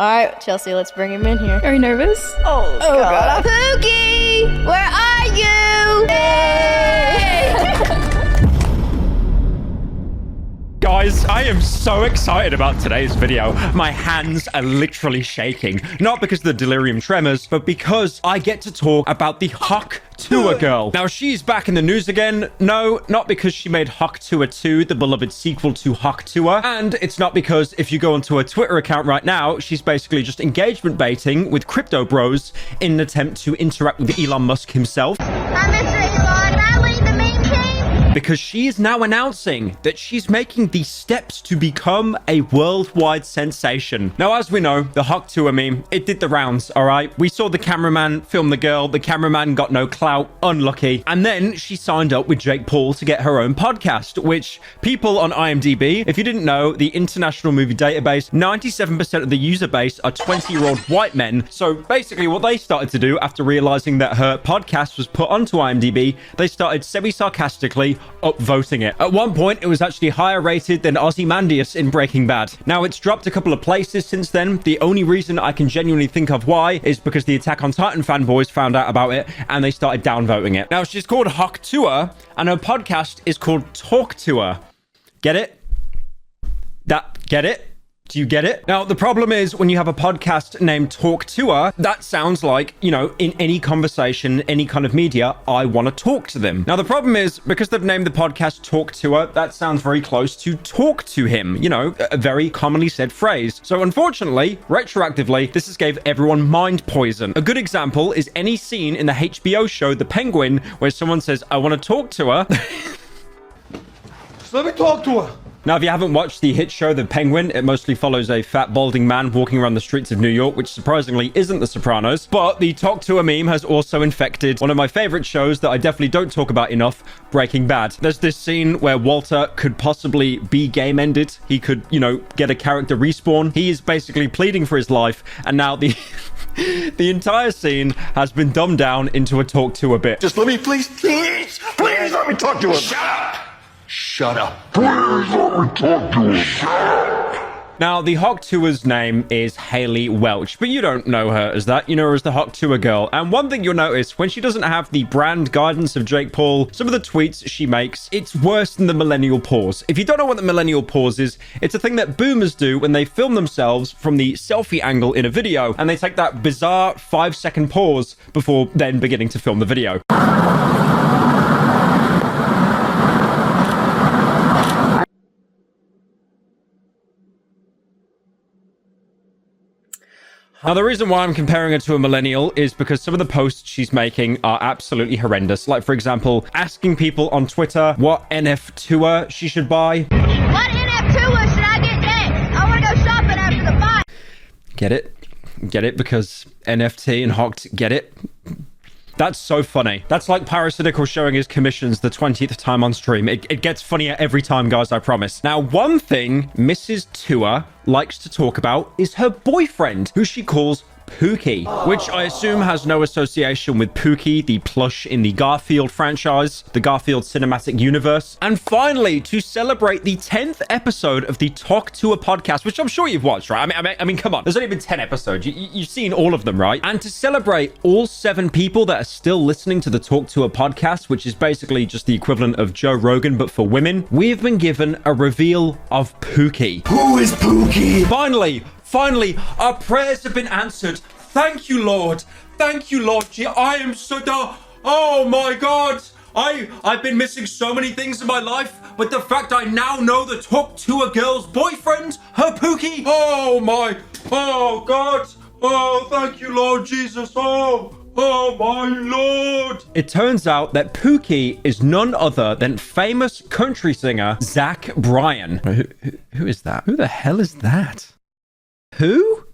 All right, Chelsea, let's bring him in here. Are you nervous? Oh God. Pookie, where are you? Guys, I am so excited about today's video. My hands are literally shaking. Not because of the delirium tremors, but because I get to talk about the Hawk Tuah girl. Now, she's back in the news again. No, not because she made Hawk Tuah 2, the beloved sequel to Hawk Tuah. And it's not because if you go onto her Twitter account right now, she's basically just engagement baiting with crypto bros in an attempt to interact with Elon Musk himself. Hi, Mr. Elon. Am I leading the main team? Because she is now announcing that she's making the steps to become a worldwide sensation. Now, as we know, the Hawk Tuah meme, it did the rounds, all right? We saw the cameraman film the girl. The cameraman got no clout, unlucky. And then she signed up with Jake Paul to get her own podcast, which people on IMDb, if you didn't know, the International Movie Database, 97% of the user base are 20-year-old white men. So basically what they started to do after realizing that her podcast was put onto IMDb, they started semi-sarcastically upvoting it. At one point, it was actually higher rated than Ozymandias in Breaking Bad. Now, it's dropped a couple of places since then. The only reason I can genuinely think of why is because the Attack on Titan fanboys found out about it and they started downvoting it. Now, she's called Hawk Tuah and her podcast is called Talk Tuah. Get it? Get it? Do you get it? Now, the problem is when you have a podcast named Talk Tuah, that sounds like, you know, in any conversation, any kind of media, I want to talk to them. Now, the problem is because they've named the podcast Talk Tuah, that sounds very close to talk to him, you know, a very commonly said phrase. So unfortunately, retroactively, this has gave everyone mind poison. A good example is any scene in the HBO show The Penguin where someone says, I want to talk to her. Just let me talk to her. Now, if you haven't watched the hit show The Penguin, it mostly follows a fat, balding man walking around the streets of New York, which surprisingly isn't The Sopranos. But the Talk to a meme has also infected one of my favorite shows that I definitely don't talk about enough, Breaking Bad. There's this scene where Walter could possibly be game-ended. He could, you know, get a character respawn. He is basically pleading for his life, and now the entire scene has been dumbed down into a Talk to a bit. Just let me, please let me talk to her. Shut up. Shut up. Please let me talk to her. Shut up. Now, the Hawk Tuah's name is Haley Welch, but you don't know her as that. You know her as the Hawk Tuah girl. And one thing you'll notice, when she doesn't have the brand guidance of Jake Paul, some of the tweets she makes, it's worse than the millennial pause. If you don't know what the millennial pause is, it's a thing that boomers do when they film themselves from the selfie angle in a video, and they take that bizarre 5-second pause before then beginning to film the video. Now, the reason why I'm comparing her to a millennial is because some of the posts she's making are absolutely horrendous. Like, for example, asking people on Twitter what NF Tuah she should buy. What NF Tuah should I get next? I want to go shopping after the fight. Get it? Get it? Because NFT and Hocked, get it? That's so funny. That's like Pyrocynical showing his commissions the 20th time on stream. It gets funnier every time, guys, I promise. Now, one thing Mrs. Tuah likes to talk about is her boyfriend, who she calls Pookie, which I assume has no association with Pookie, the plush in the Garfield franchise, the Garfield cinematic universe. And finally, to celebrate the 10th episode of the Talk to a podcast, which I'm sure you've watched, right? I mean, come on. There's only been 10 episodes. You've seen all of them, right? And to celebrate all 7 people that are still listening to the Talk to a podcast, which is basically just the equivalent of Joe Rogan, but for women, we've been given a reveal of Pookie. Who is Pookie? Finally, our prayers have been answered. Thank you, Lord. Thank you, Lord. Gee, I am so done. Oh my God. I've been missing so many things in my life, but the fact I now know the Talk to a girl's boyfriend, her Pookie. Oh God. Oh, thank you, Lord Jesus. Oh my Lord. It turns out that Pookie is none other than famous country singer Zach Bryan. Who is that? Who the hell is that? Who?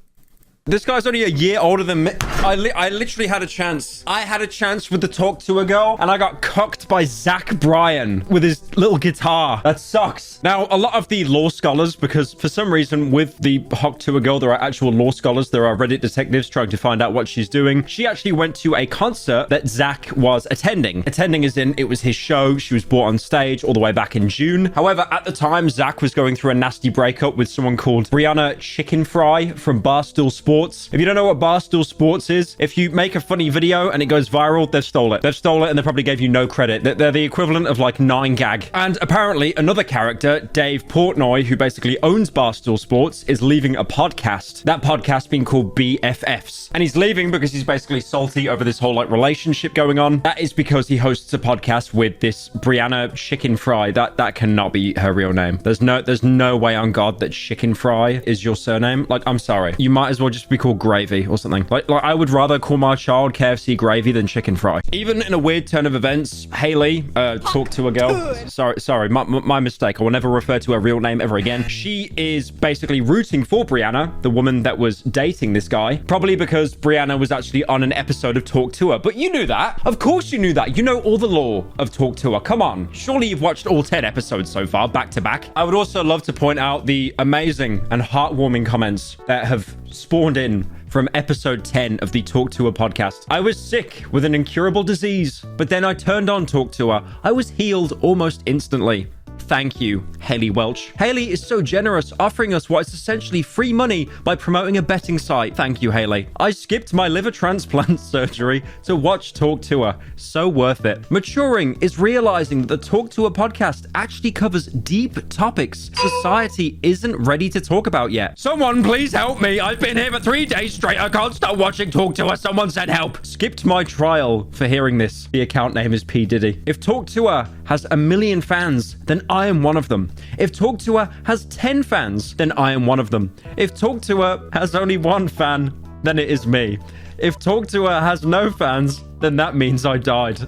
This guy's only a year older than me. I literally had a chance. I had a chance with the Talk to a Girl, and I got cucked by Zach Bryan with his little guitar. That sucks. Now, a lot of the law scholars, because for some reason with the Talk to a Girl, there are actual law scholars. There are Reddit detectives trying to find out what she's doing. She actually went to a concert that Zach was attending. Attending as in, it was his show. She was brought on stage all the way back in June. However, at the time, Zach was going through a nasty breakup with someone called Brianna Chicken Fry from Barstool Sports. If you don't know what Barstool Sports is, if you make a funny video and it goes viral, they've stole it. They've stole it and they probably gave you no credit. They're the equivalent of like 9gag. And apparently another character, Dave Portnoy, who basically owns Barstool Sports, is leaving a podcast. That podcast being called BFFs. And he's leaving because he's basically salty over this whole like relationship going on. That is because he hosts a podcast with this Brianna Chicken Fry. That cannot be her real name. There's no way on God that Chicken Fry is your surname. Like, I'm sorry. You might as well just be called Gravy or something. Like I would rather call my child KFC Gravy than Chicken Fry. Even in a weird turn of events, Haley, Talk to a Girl. Sorry, my mistake. I will never refer to her real name ever again. She is basically rooting for Brianna, the woman that was dating this guy, probably because Brianna was actually on an episode of Talk to Her. But you knew that. Of course you knew that. You know all the lore of Talk to Her. Come on. Surely you've watched all 10 episodes so far, back to back. I would also love to point out the amazing and heartwarming comments that have spawned in from episode 10 of the Talk to Her podcast. I was sick with an incurable disease, but then I turned on Talk to Her. I was healed almost instantly. Thank you, Haley Welch. Haley is so generous, offering us what is essentially free money by promoting a betting site. Thank you, Haley. I skipped my liver transplant surgery to watch Talk to Her. So worth it. Maturing is realizing that the Talk to Her podcast actually covers deep topics society isn't ready to talk about yet. Someone please help me. I've been here for 3 days straight. I can't stop watching Talk to Her. Someone said help. Skipped my trial for hearing this. The account name is P. Diddy. If Talk to Her has 1 million fans, then I am one of them. If Talk to Her has 10 fans, then I am one of them. If Talk to Her has only 1 fan, then it is me. If Talk to Her has no fans, then that means I died.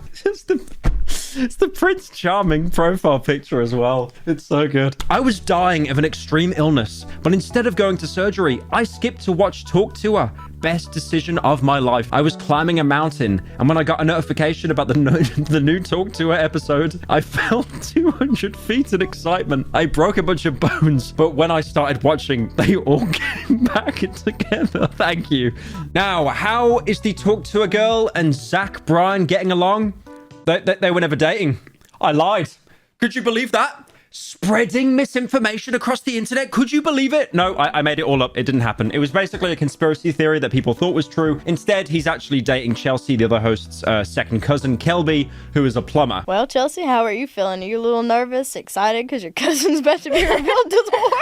It's the Prince Charming profile picture as well. It's so good. I was dying of an extreme illness, but instead of going to surgery, I skipped to watch Talk to Her. Best decision of my life. I was climbing a mountain, and when I got a notification about the new Talk to Her episode, I fell 200 feet in excitement. I broke a bunch of bones, but when I started watching, they all came back together. Thank you. Now, how is the Talk to a Girl and Zach Bryan getting along? They were never dating. I lied. Could you believe that? Spreading misinformation across the internet. Could you believe it? No, I made it all up. It didn't happen. It was basically a conspiracy theory that people thought was true. Instead, he's actually dating Chelsea, the other host's second cousin, Kelby, who is a plumber. Well, Chelsea, how are you feeling? Are you a little nervous, excited because your cousin's about to be revealed to the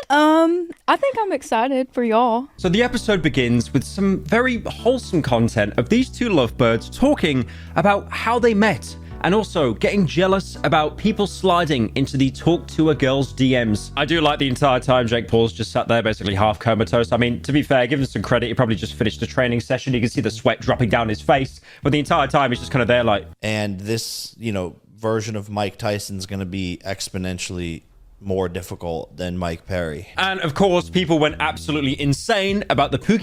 world? I think I'm excited for y'all. So the episode begins with some very wholesome content of these two lovebirds talking about how they met, and also getting jealous about people sliding into the Talk to a Girl's DMs. I do like the entire time Jake Paul's just sat there basically half comatose. I mean, to be fair, give him some credit. He probably just finished a training session. You can see the sweat dropping down his face. But the entire time, he's just kind of there like... And this, version of Mike Tyson's going to be exponentially more difficult than Mike Perry. And of course, people went absolutely insane about the Pookie